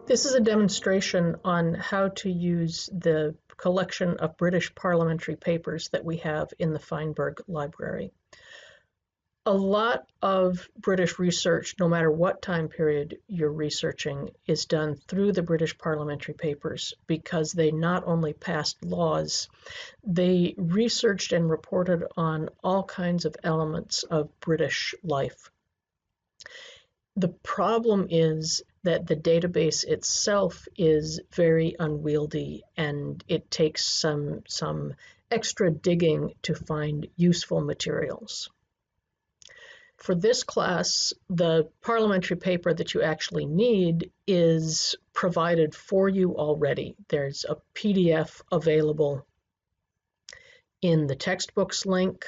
This is a demonstration on how to use the collection of British parliamentary papers that we have in the Feinberg Library. A lot of British research, no matter what time period you're researching, is done through the British parliamentary papers because they not only passed laws, they researched and reported on all kinds of elements of British life. The problem is that the database itself is very unwieldy, and it takes some extra digging to find useful materials. For this class, the parliamentary paper that you actually need is provided for you already. There's a PDF available in the textbooks link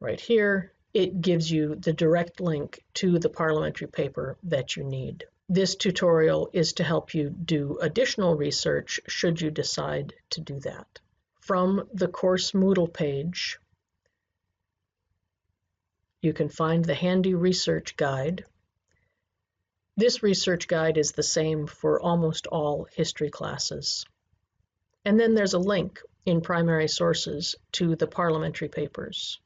right here. It gives you the direct link to the parliamentary paper that you need. This tutorial is to help you do additional research should you decide to do that. From the course Moodle page, you can find the handy research guide. This research guide is the same for almost all history classes. And then there's a link in primary sources to the parliamentary papers.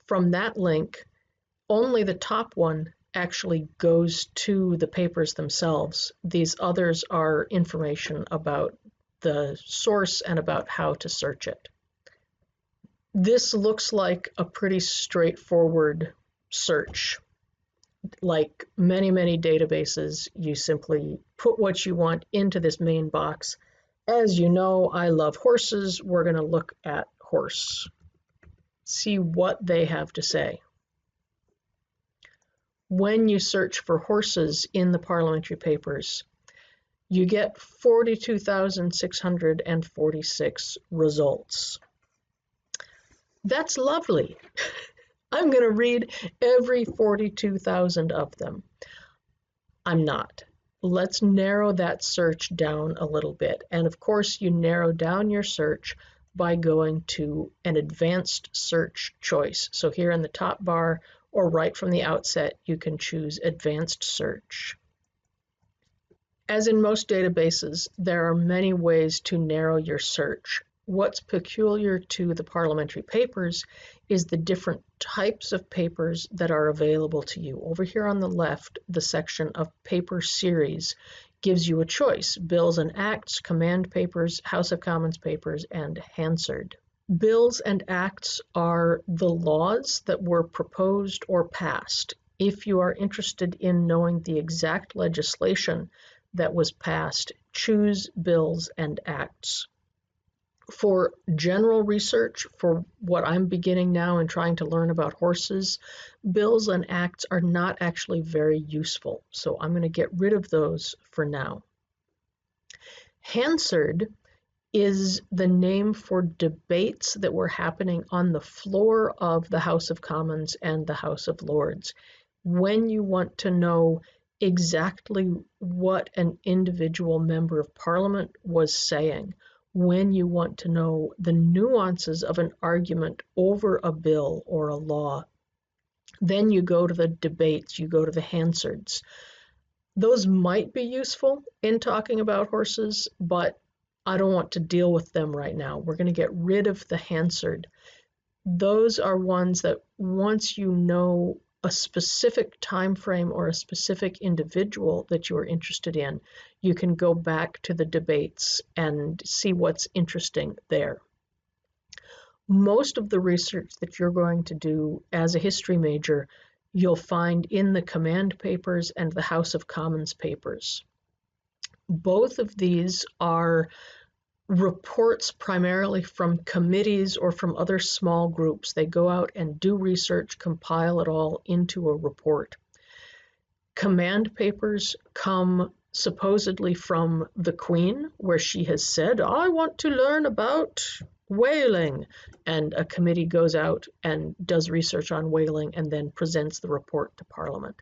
From that link, only the top one actually goes to the papers themselves. These others are information about the source and about how to search it. This looks like a pretty straightforward search. Like many databases, you simply put what you want into this main box. As you know, I love horses. We're going to look at horse. See what they have to say. When you search for horses in the parliamentary papers, you get 42,646 results. That's lovely. I'm going to read every 42,000 of them. I'm not. Let's narrow that search down a little bit. And of course, you narrow down your search by going to an advanced search choice. So here in the top bar or right from the outset, you can choose advanced search. As in most databases, there are many ways to narrow your search. What's peculiar to the parliamentary papers is the different types of papers that are available to you. Over here on the left, the section of paper series gives you a choice: bills and acts, command papers, House of Commons papers, and Hansard. Bills and acts are the laws that were proposed or passed. If you are interested in knowing the exact legislation that was passed, choose bills and acts. For general research, for what I'm beginning now and trying to learn about horses, bills and acts are not actually very useful, so I'm going to get rid of those for now. Hansard is the name for debates that were happening on the floor of the House of Commons and the House of Lords. When you want to know exactly what an individual member of Parliament was saying, when you want to know the nuances of an argument over a bill or a law, then you go to the debates, you go to the Hansards. Those might be useful in talking about horses, but I don't want to deal with them right now. We're going to get rid of the Hansard. Those are ones that once you know a specific time frame or a specific individual that you are interested in, you can go back to the debates and see what's interesting there. Most of the research that you're going to do as a history major, you'll find in the command papers and the House of Commons papers. Both of these are reports primarily from committees or from other small groups. They go out and do research, compile it all into a report. Command papers come supposedly from the Queen, where she has said, I want to learn about whaling, and a committee goes out and does research on whaling and then presents the report to Parliament.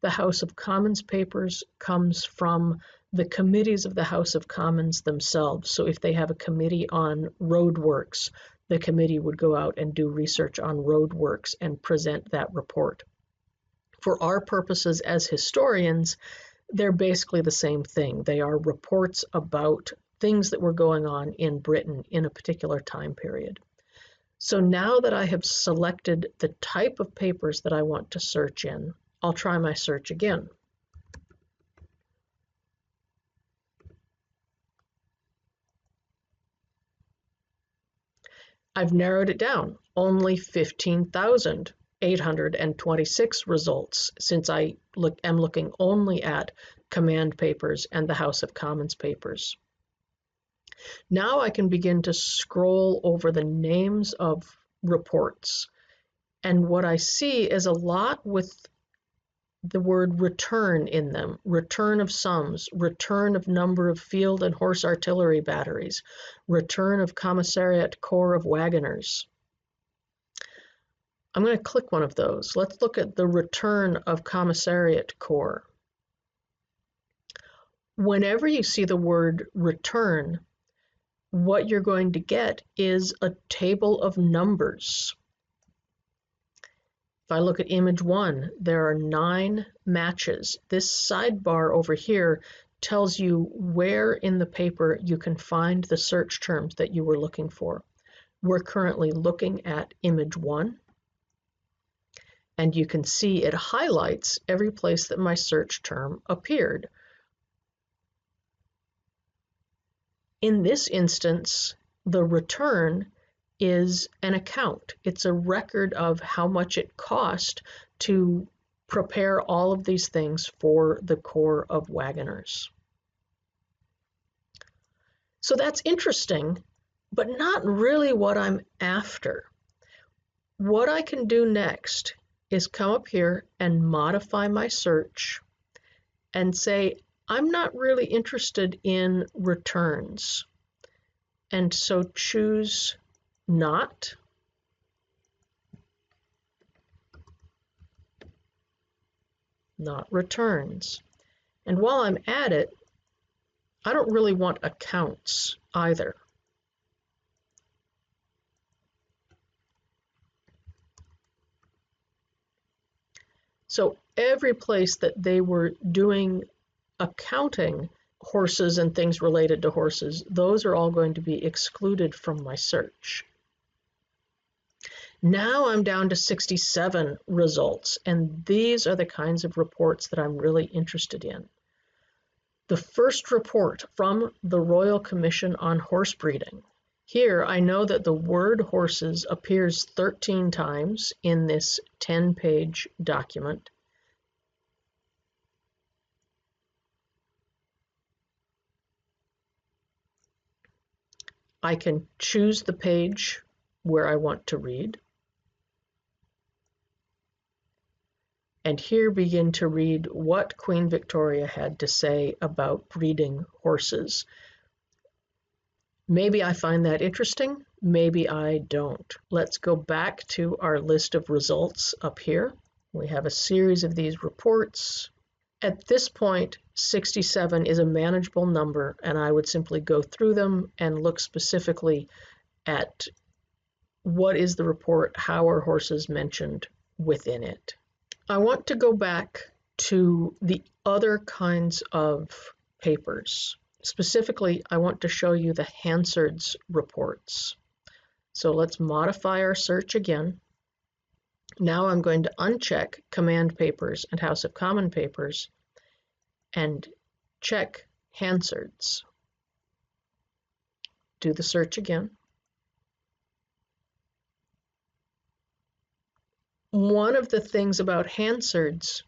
The House of Commons papers comes from the committees of the House of Commons themselves. So if they have a committee on roadworks, the committee would go out and do research on roadworks and present that report. For our purposes as historians, they're basically the same thing. They are reports about things that were going on in Britain in a particular time period. So now that I have selected the type of papers that I want to search in, I'll try my search again. I've narrowed it down, only 15,826 results, since I am looking only at command papers and the House of Commons papers. Now I can begin to scroll over the names of reports, and what I see is a lot with the word return in them: return of sums, return of number of field and horse artillery batteries, return of commissariat corps of wagoners. I'm going to click one of those. Let's look at the return of commissariat corps. Whenever you see the word return, what you're going to get is a table of numbers. If I look at image 1, there are 9 matches. This sidebar over here tells you where in the paper you can find the search terms that you were looking for. We're currently looking at image 1, and you can see it highlights every place that my search term appeared. In this instance, the return is an account. It's a record of how much it cost to prepare all of these things for the Corps of Wagoners. So that's interesting, but not really what I'm after. What I can do next is come up here and modify my search and say, I'm not really interested in returns. And so choose not. Not returns. And while I'm at it, I don't really want accounts either. So every place that they were doing accounting horses and things related to horses, those are all going to be excluded from my search. Now I'm down to 67 results, and these are the kinds of reports that I'm really interested in. The first report from the Royal Commission on Horse Breeding. Here I know that the word horses appears 13 times in this 10-page document. I can choose the page where I want to read, and here begin to read what Queen Victoria had to say about breeding horses. Maybe I find that interesting, maybe I don't. Let's go back to our list of results up here. We have a series of these reports. At this point, 67 is a manageable number, and I would simply go through them and look specifically at what is the report, how are horses mentioned within it. I want to go back to the other kinds of papers. Specifically, I want to show you the Hansard's reports. So let's modify our search again. Now I'm going to uncheck Command Papers and House of Commons Papers and check Hansard's. Do the search again. One of the things about Hansard's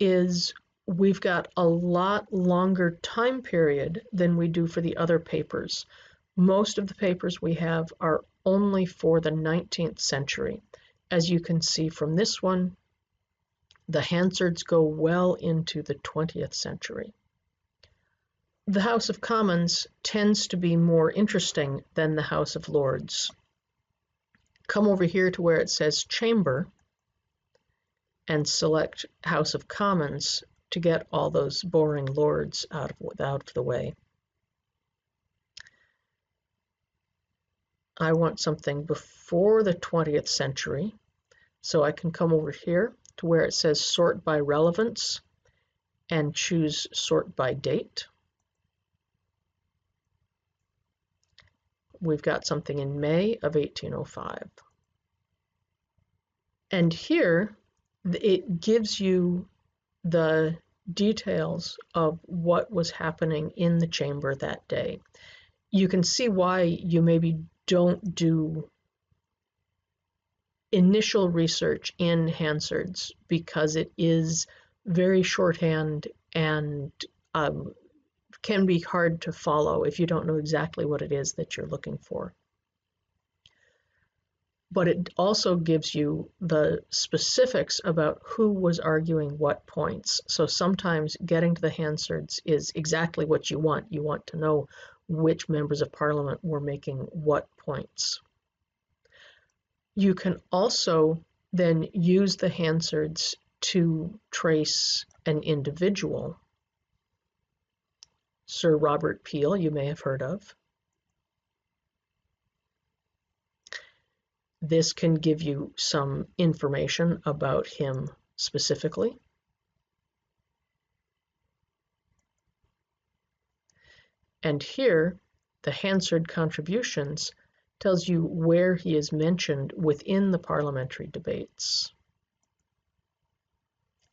is we've got a lot longer time period than we do for the other papers. Most of the papers we have are only for the 19th century. As you can see from this one, the Hansards go well into the 20th century. The House of Commons tends to be more interesting than the House of Lords. Come over here to where it says Chamber and select House of Commons to get all those boring lords out of the way. I want something before the 20th century, so I can come over here to where it says sort by relevance and choose sort by date. We've got something in May of 1805. And here it gives you the details of what was happening in the chamber that day. You can see why you maybe don't do initial research in Hansard's, because it is very shorthand and can be hard to follow if you don't know exactly what it is that you're looking for. But it also gives you the specifics about who was arguing what points. So sometimes getting to the Hansards is exactly what you want. You want to know which members of Parliament were making what points. You can also then use the Hansards to trace an individual. Sir Robert Peel, you may have heard of. This can give you some information about him specifically. And here, the Hansard contributions tells you where he is mentioned within the parliamentary debates,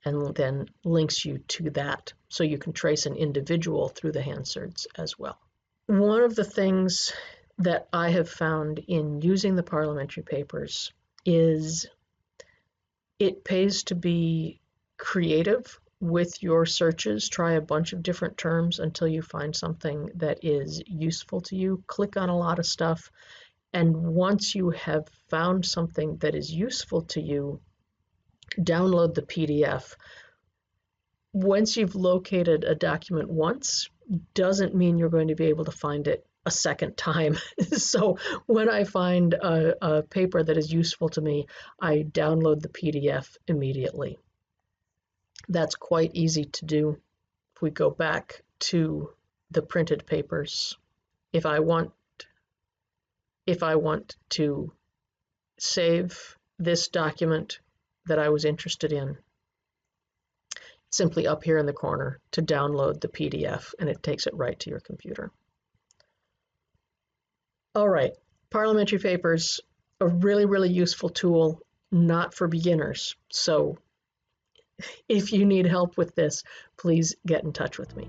and then links you to that, so you can trace an individual through the Hansards as well. One of the things that I have found in using the parliamentary papers is it pays to be creative with your searches. Try a bunch of different terms until you find something that is useful to you. Click on a lot of stuff, and once you have found something that is useful to you, download the PDF. Once you've located a document once, doesn't mean you're going to be able to find it a second time. So when I find a paper that is useful to me, I download the PDF immediately. That's quite easy to do. If we go back to the printed papers, if I want to save this document that I was interested in, simply up here in the corner to download the PDF, and it takes it right to your computer. All right, parliamentary papers, a really, really useful tool, not for beginners. So if you need help with this, please get in touch with me.